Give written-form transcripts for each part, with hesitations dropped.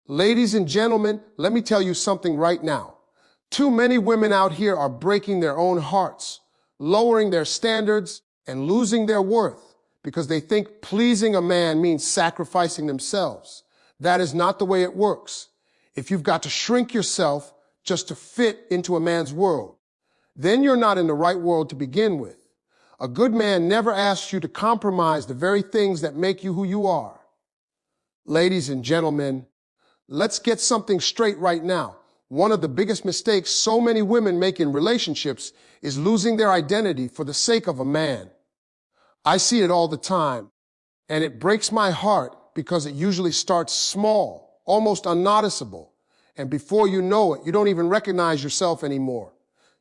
Ladies and gentlemen, let me tell you something right now. Too many women out here are breaking their own hearts, lowering their standards, and losing their worth because they think pleasing a man means sacrificing themselves. That is not the way it works. If you've got to shrink yourself just to fit into a man's world, then you're not in the right world to begin with. A good man never asks you to compromise the very things that make you who you are. Ladies and gentlemen, let's get something straight right now. One of the biggest mistakes so many women make in relationships is losing their identity for the sake of a man. I see it all the time, and it breaks my heart because it usually starts small, almost unnoticeable, and before you know it, you don't even recognize yourself anymore.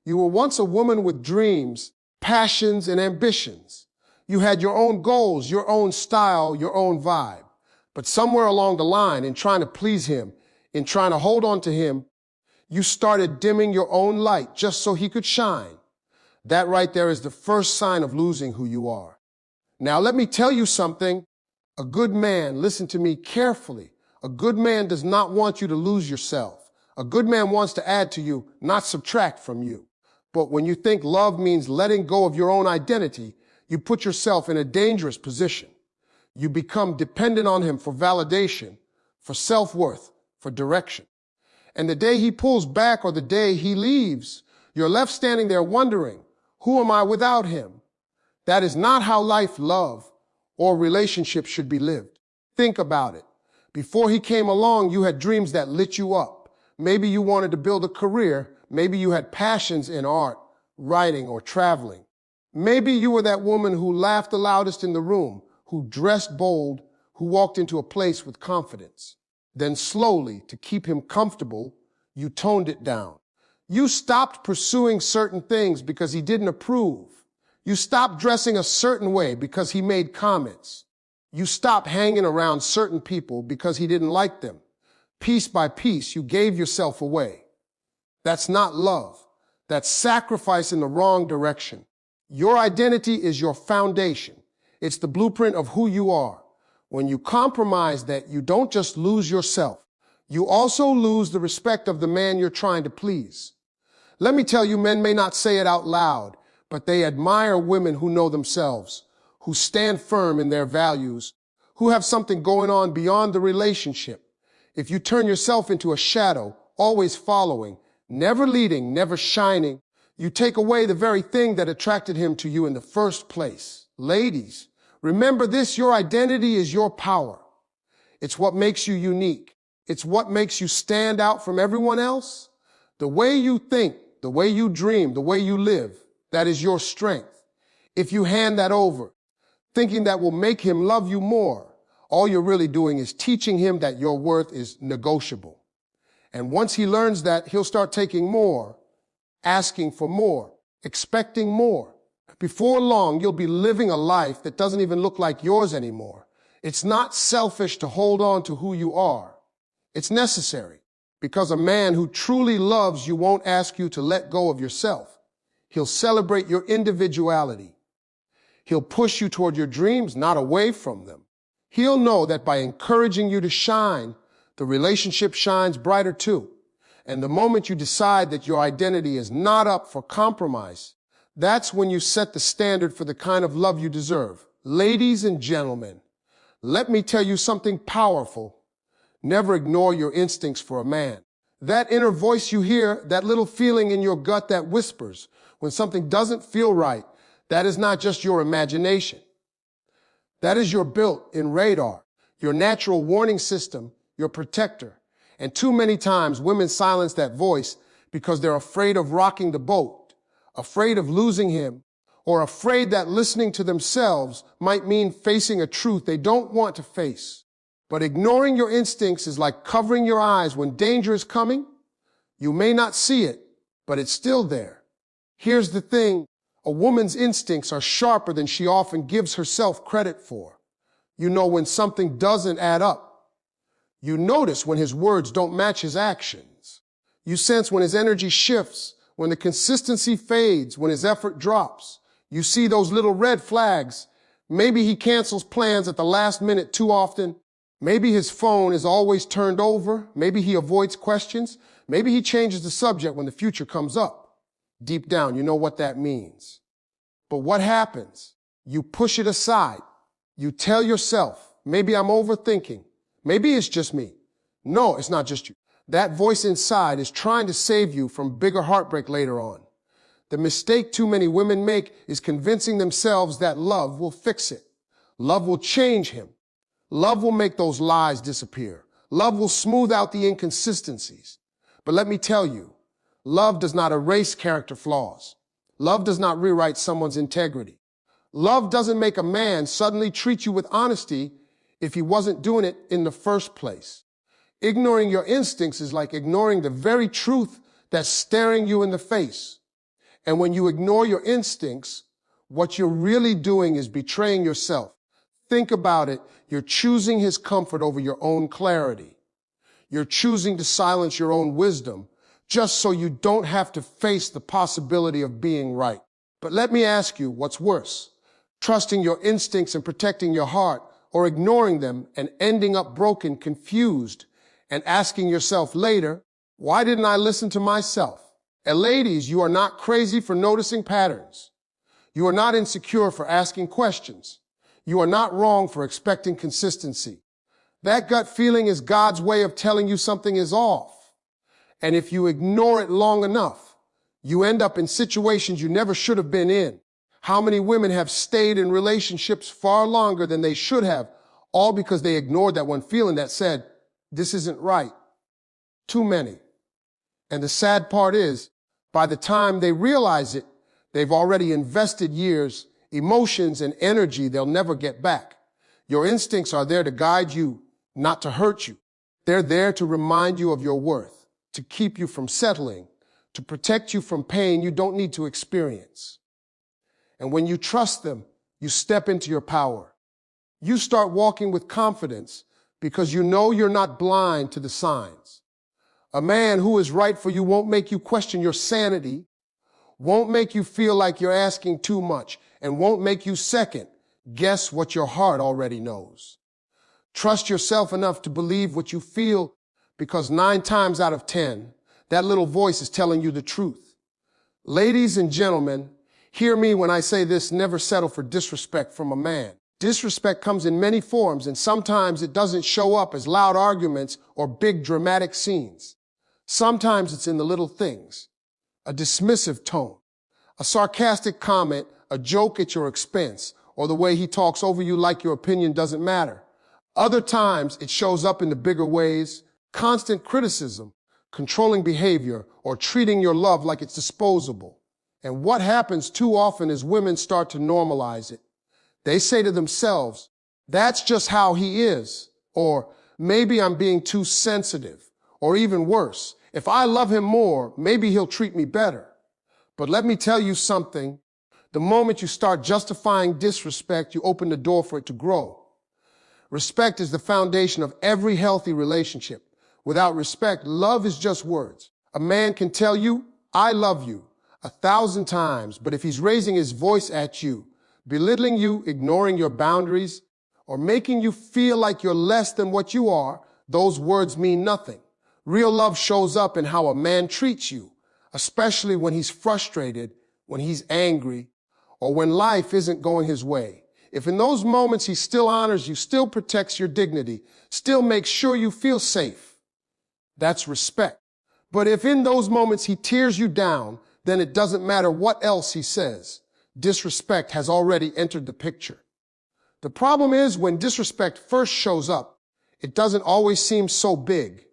You were once a woman with dreams, passions, and ambitions. You had your own goals, your own style, your own vibe. But somewhere along the line, in trying to please him, in trying to hold on to him, you started dimming your own light just so he could shine. That right there is the first sign of losing who you are. Now let me tell you something. A good man, listen to me carefully. A good man does not want you to lose yourself. A good man wants to add to you, not subtract from you. But when you think love means letting go of your own identity, you put yourself in a dangerous position. You become dependent on him for validation, for self-worth, for direction. And the day he pulls back or the day he leaves, you're left standing there wondering, who am I without him? That is not how life, love, or relationship should be lived. Think about it. Before he came along, you had dreams that lit you up. Maybe you wanted to build a career. Maybe you had passions in art, writing, or traveling. Maybe you were that woman who laughed the loudest in the room, who dressed bold, who walked into a place with confidence. Then slowly, to keep him comfortable, you toned it down. You stopped pursuing certain things because he didn't approve. You stopped dressing a certain way because he made comments. You stopped hanging around certain people because he didn't like them. Piece by piece, you gave yourself away. That's not love. That's sacrifice in the wrong direction. Your identity is your foundation. It's the blueprint of who you are. When you compromise that, you don't just lose yourself. You also lose the respect of the man you're trying to please. Let me tell you, men may not say it out loud, but they admire women who know themselves, who stand firm in their values, who have something going on beyond the relationship. If you turn yourself into a shadow, always following, never leading, never shining, you take away the very thing that attracted him to you in the first place. Ladies, remember this, your identity is your power. It's what makes you unique. It's what makes you stand out from everyone else. The way you think, the way you dream, the way you live, that is your strength. If you hand that over, thinking that will make him love you more, all you're really doing is teaching him that your worth is negotiable. And once he learns that, he'll start taking more, asking for more, expecting more. Before long, you'll be living a life that doesn't even look like yours anymore. It's not selfish to hold on to who you are. It's necessary because a man who truly loves you won't ask you to let go of yourself. He'll celebrate your individuality. He'll push you toward your dreams, not away from them. He'll know that by encouraging you to shine, the relationship shines brighter too. And the moment you decide that your identity is not up for compromise, that's when you set the standard for the kind of love you deserve. Ladies and gentlemen, let me tell you something powerful. Never ignore your instincts for a man. That inner voice you hear, that little feeling in your gut that whispers when something doesn't feel right, that is not just your imagination. That is your built-in radar, your natural warning system, your protector. And too many times women silence that voice because they're afraid of rocking the boat, afraid of losing him, or afraid that listening to themselves might mean facing a truth they don't want to face. But ignoring your instincts is like covering your eyes when danger is coming. You may not see it, but it's still there. Here's the thing. A woman's instincts are sharper than she often gives herself credit for. You know when something doesn't add up. You notice when his words don't match his actions. You sense when his energy shifts, when the consistency fades, when his effort drops. You see those little red flags. Maybe he cancels plans at the last minute too often. Maybe his phone is always turned over. Maybe he avoids questions. Maybe he changes the subject when the future comes up. Deep down, you know what that means. But what happens? You push it aside. You tell yourself, maybe I'm overthinking. Maybe it's just me. No, it's not just you. That voice inside is trying to save you from bigger heartbreak later on. The mistake too many women make is convincing themselves that love will fix it. Love will change him. Love will make those lies disappear. Love will smooth out the inconsistencies. But let me tell you, love does not erase character flaws. Love does not rewrite someone's integrity. Love doesn't make a man suddenly treat you with honesty if he wasn't doing it in the first place. Ignoring your instincts is like ignoring the very truth that's staring you in the face. And when you ignore your instincts, what you're really doing is betraying yourself. Think about it. You're choosing his comfort over your own clarity. You're choosing to silence your own wisdom just so you don't have to face the possibility of being right. But let me ask you, what's worse? Trusting your instincts and protecting your heart, or ignoring them and ending up broken, confused, and asking yourself later, why didn't I listen to myself? And ladies, you are not crazy for noticing patterns. You are not insecure for asking questions. You are not wrong for expecting consistency. That gut feeling is God's way of telling you something is off. And if you ignore it long enough, you end up in situations you never should have been in. How many women have stayed in relationships far longer than they should have, all because they ignored that one feeling that said, this isn't right? Too many. And the sad part is, by the time they realize it, they've already invested years, emotions, and energy they'll never get back. Your instincts are there to guide you, not to hurt you. They're there to remind you of your worth, to keep you from settling, to protect you from pain you don't need to experience. And when you trust them, you step into your power. You start walking with confidence because you know you're not blind to the signs. A man who is right for you won't make you question your sanity, won't make you feel like you're asking too much, and won't make you second guess what your heart already knows. Trust yourself enough to believe what you feel, because 9 times out of 10, that little voice is telling you the truth. Ladies and gentlemen, hear me when I say this: never settle for disrespect from a man. Disrespect comes in many forms, and sometimes it doesn't show up as loud arguments or big dramatic scenes. Sometimes it's in the little things: a dismissive tone, a sarcastic comment, a joke at your expense, or the way he talks over you like your opinion doesn't matter. Other times it shows up in the bigger ways: constant criticism, controlling behavior, or treating your love like it's disposable. And what happens too often is women start to normalize it. They say to themselves, that's just how he is, or maybe I'm being too sensitive, or even worse, if I love him more, maybe he'll treat me better. But let me tell you something. The moment you start justifying disrespect, you open the door for it to grow. Respect is the foundation of every healthy relationship. Without respect, love is just words. A man can tell you, I love you, 1,000 times, but if he's raising his voice at you, belittling you, ignoring your boundaries, or making you feel like you're less than what you are, those words mean nothing. Real love shows up in how a man treats you, especially when he's frustrated, when he's angry, or when life isn't going his way. If in those moments he still honors you, still protects your dignity, still makes sure you feel safe, that's respect. But if in those moments he tears you down, then it doesn't matter what else he says. Disrespect has already entered the picture. The problem is, when disrespect first shows up, it doesn't always seem so big.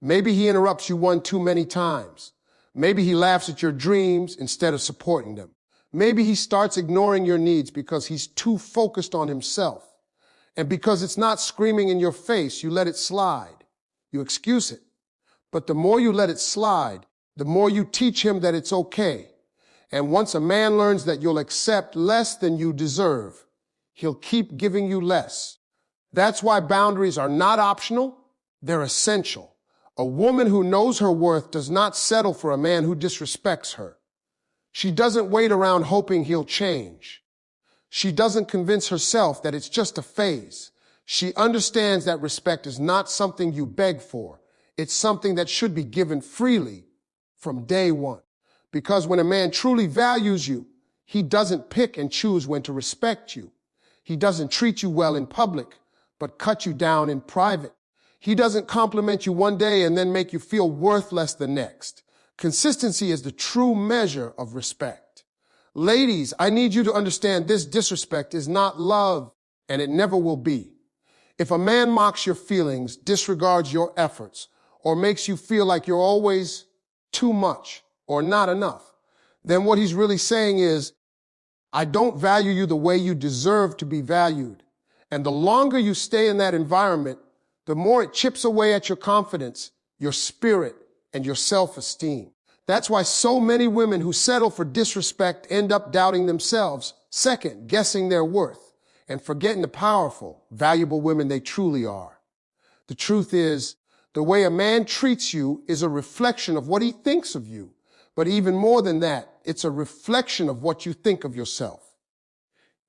Maybe he interrupts you one too many times. Maybe he laughs at your dreams instead of supporting them. Maybe he starts ignoring your needs because he's too focused on himself. And because it's not screaming in your face, you let it slide. You excuse it. But the more you let it slide, the more you teach him that it's okay. And once a man learns that you'll accept less than you deserve, he'll keep giving you less. That's why boundaries are not optional, they're essential. A woman who knows her worth does not settle for a man who disrespects her. She doesn't wait around hoping he'll change. She doesn't convince herself that it's just a phase. She understands that respect is not something you beg for. It's something that should be given freely from day one. Because when a man truly values you, he doesn't pick and choose when to respect you. He doesn't treat you well in public, but cut you down in private. He doesn't compliment you one day and then make you feel worthless the next. Consistency is the true measure of respect. Ladies, I need you to understand this: disrespect is not love, and it never will be. If a man mocks your feelings, disregards your efforts, or makes you feel like you're always too much or not enough, then what he's really saying is, I don't value you the way you deserve to be valued. And the longer you stay in that environment, the more it chips away at your confidence, your spirit, and your self-esteem. That's why so many women who settle for disrespect end up doubting themselves, second, guessing their worth, and forgetting the powerful, valuable women they truly are. The truth is, the way a man treats you is a reflection of what he thinks of you. But even more than that, it's a reflection of what you think of yourself.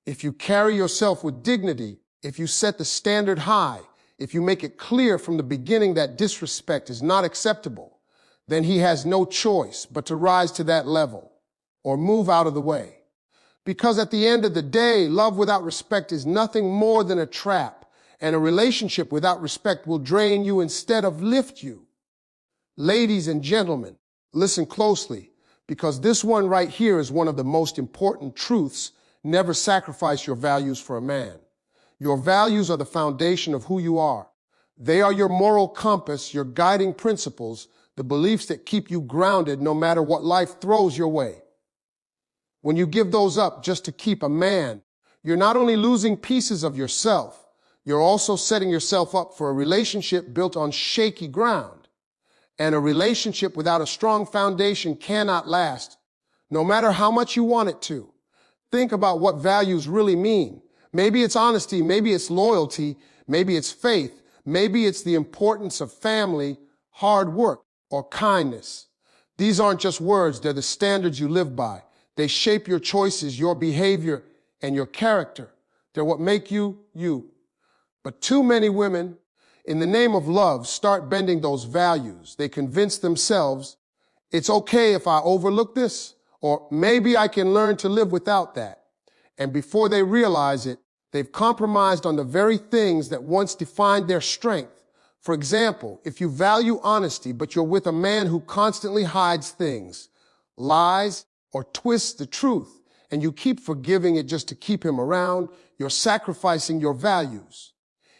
If you carry yourself with dignity, if you set the standard high, if you make it clear from the beginning that disrespect is not acceptable, then he has no choice but to rise to that level or move out of the way. Because at the end of the day, love without respect is nothing more than a trap, and a relationship without respect will drain you instead of lift you. Ladies and gentlemen, listen closely, because this one right here is one of the most important truths. Never sacrifice your values for a man. Your values are the foundation of who you are. They are your moral compass, your guiding principles, the beliefs that keep you grounded no matter what life throws your way. When you give those up just to keep a man, you're not only losing pieces of yourself, you're also setting yourself up for a relationship built on shaky ground. And a relationship without a strong foundation cannot last, no matter how much you want it to. Think about what values really mean. Maybe it's honesty, maybe it's loyalty, maybe it's faith, maybe it's the importance of family, hard work, or kindness. These aren't just words, they're the standards you live by. They shape your choices, your behavior, and your character. They're what make you, you. But too many women, in the name of love, start bending those values. They convince themselves, it's okay if I overlook this, or maybe I can learn to live without that. And before they realize it, they've compromised on the very things that once defined their strength. For example, if you value honesty, but you're with a man who constantly hides things, lies, or twists the truth, and you keep forgiving it just to keep him around, you're sacrificing your values.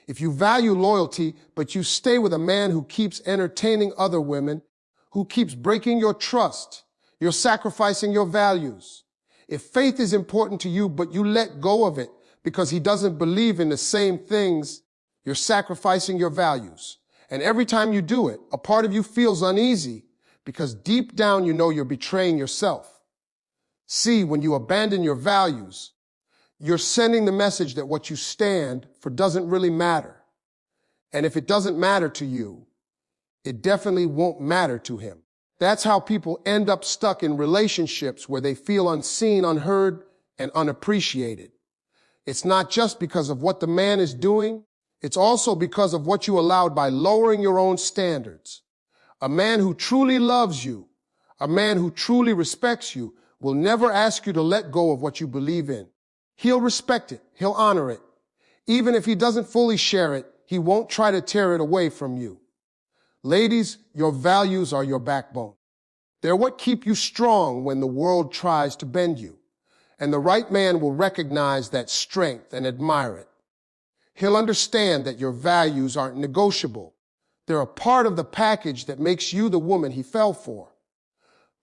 If you value loyalty, but you stay with a man who keeps entertaining other women, who keeps breaking your trust, you're sacrificing your values. If faith is important to you, but you let go of it because he doesn't believe in the same things, you're sacrificing your values. And every time you do it, a part of you feels uneasy because deep down you know you're betraying yourself. See, when you abandon your values, you're sending the message that what you stand for doesn't really matter. And if it doesn't matter to you, it definitely won't matter to him. That's how people end up stuck in relationships where they feel unseen, unheard, and unappreciated. It's not just because of what the man is doing, it's also because of what you allowed by lowering your own standards. A man who truly loves you, a man who truly respects you, will never ask you to let go of what you believe in. He'll respect it. He'll honor it. Even if he doesn't fully share it, he won't try to tear it away from you. Ladies, your values are your backbone. They're what keep you strong when the world tries to bend you. And the right man will recognize that strength and admire it. He'll understand that your values aren't negotiable. They're a part of the package that makes you the woman he fell for.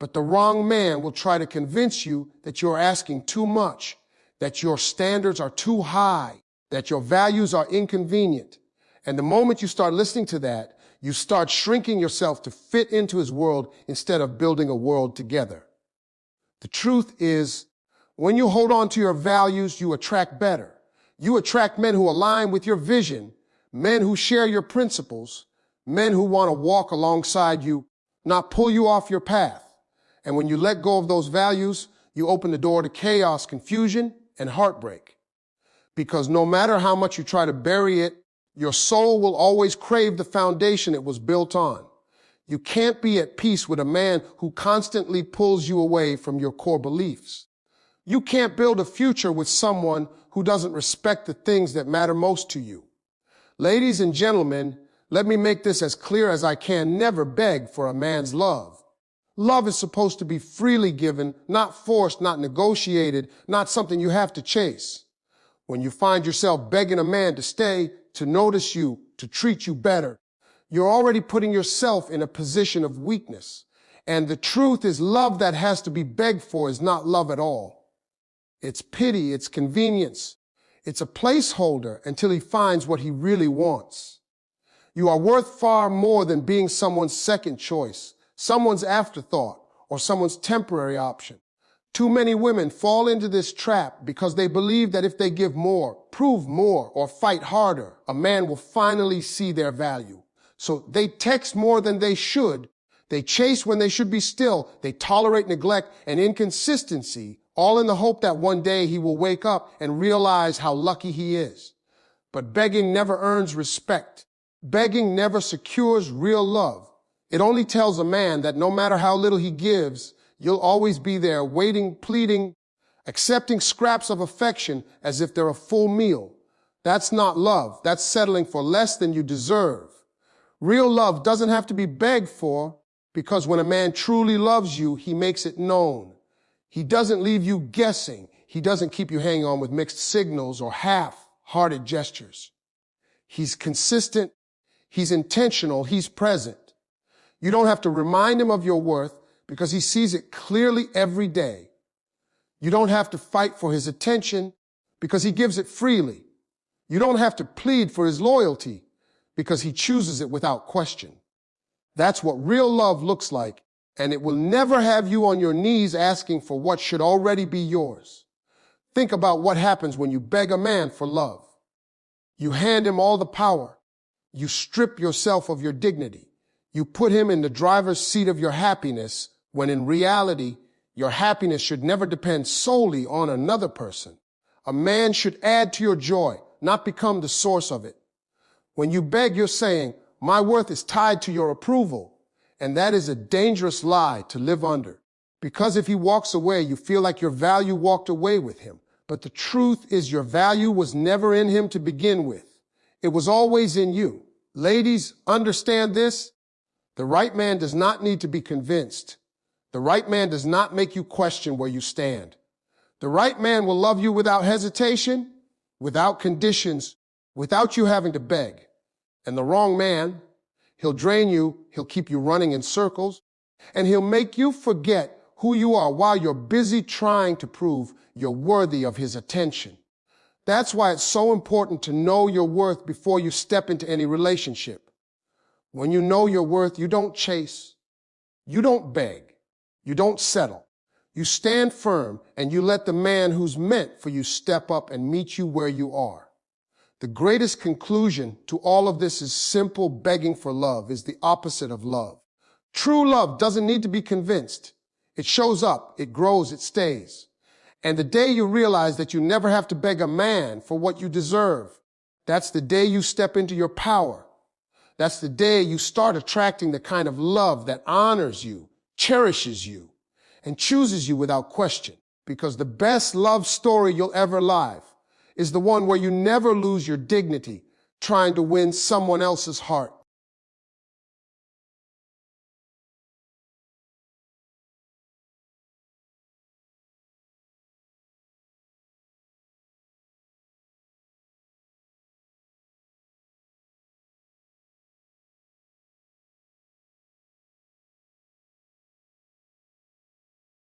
But the wrong man will try to convince you that you're asking too much, that your standards are too high, that your values are inconvenient. And the moment you start listening to that, you start shrinking yourself to fit into his world instead of building a world together. The truth is, when you hold on to your values, you attract better. You attract men who align with your vision, men who share your principles, men who want to walk alongside you, not pull you off your path. And when you let go of those values, you open the door to chaos, confusion, and heartbreak. Because no matter how much you try to bury it, Your soul will always crave the foundation it was built on. You can't be at peace with a man who constantly pulls you away from your core beliefs. You can't build a future with someone who doesn't respect the things that matter most to you. Ladies and gentlemen, let me make this as clear as I can. Never beg for a man's love. Love is supposed to be freely given, not forced, not negotiated, not something you have to chase. When you find yourself begging a man to stay, to notice you, to treat you better, you're already putting yourself in a position of weakness. And the truth is, love that has to be begged for is not love at all. It's pity, it's convenience. It's a placeholder until he finds what he really wants. You are worth far more than being someone's second choice, someone's afterthought, or someone's temporary option. Too many women fall into this trap because they believe that if they give more, prove more, or fight harder, a man will finally see their value. So they text more than they should. They chase when they should be still. They tolerate neglect and inconsistency, all in the hope that one day he will wake up and realize how lucky he is. But begging never earns respect. Begging never secures real love. It only tells a man that no matter how little he gives, you'll always be there waiting, pleading, accepting scraps of affection as if they're a full meal. That's not love. That's settling for less than you deserve. Real love doesn't have to be begged for, because when a man truly loves you, he makes it known. He doesn't leave you guessing. He doesn't keep you hanging on with mixed signals or half-hearted gestures. He's consistent. He's intentional. He's present. You don't have to remind him of your worth because he sees it clearly every day. You don't have to fight for his attention because he gives it freely. You don't have to plead for his loyalty because he chooses it without question. That's what real love looks like, and it will never have you on your knees asking for what should already be yours. Think about what happens when you beg a man for love. You hand him all the power. You strip yourself of your dignity. You put him in the driver's seat of your happiness, when in reality, your happiness should never depend solely on another person. A man should add to your joy, not become the source of it. When you beg, you're saying, my worth is tied to your approval. And that is a dangerous lie to live under. Because if he walks away, you feel like your value walked away with him. But the truth is your value was never in him to begin with. It was always in you. Ladies, understand this. The right man does not need to be convinced. The right man does not make you question where you stand. The right man will love you without hesitation, without conditions, without you having to beg. And the wrong man, he'll drain you, he'll keep you running in circles, and he'll make you forget who you are while you're busy trying to prove you're worthy of his attention. That's why it's so important to know your worth before you step into any relationship. When you know your worth, you don't chase, you don't beg, you don't settle. You stand firm and you let the man who's meant for you step up and meet you where you are. The greatest conclusion to all of this is simple. Begging for love is the opposite of love. True love doesn't need to be convinced. It shows up, it grows, it stays. And the day you realize that you never have to beg a man for what you deserve, that's the day you step into your power. That's the day you start attracting the kind of love that honors you, cherishes you, and chooses you without question. Because the best love story you'll ever live is the one where you never lose your dignity trying to win someone else's heart.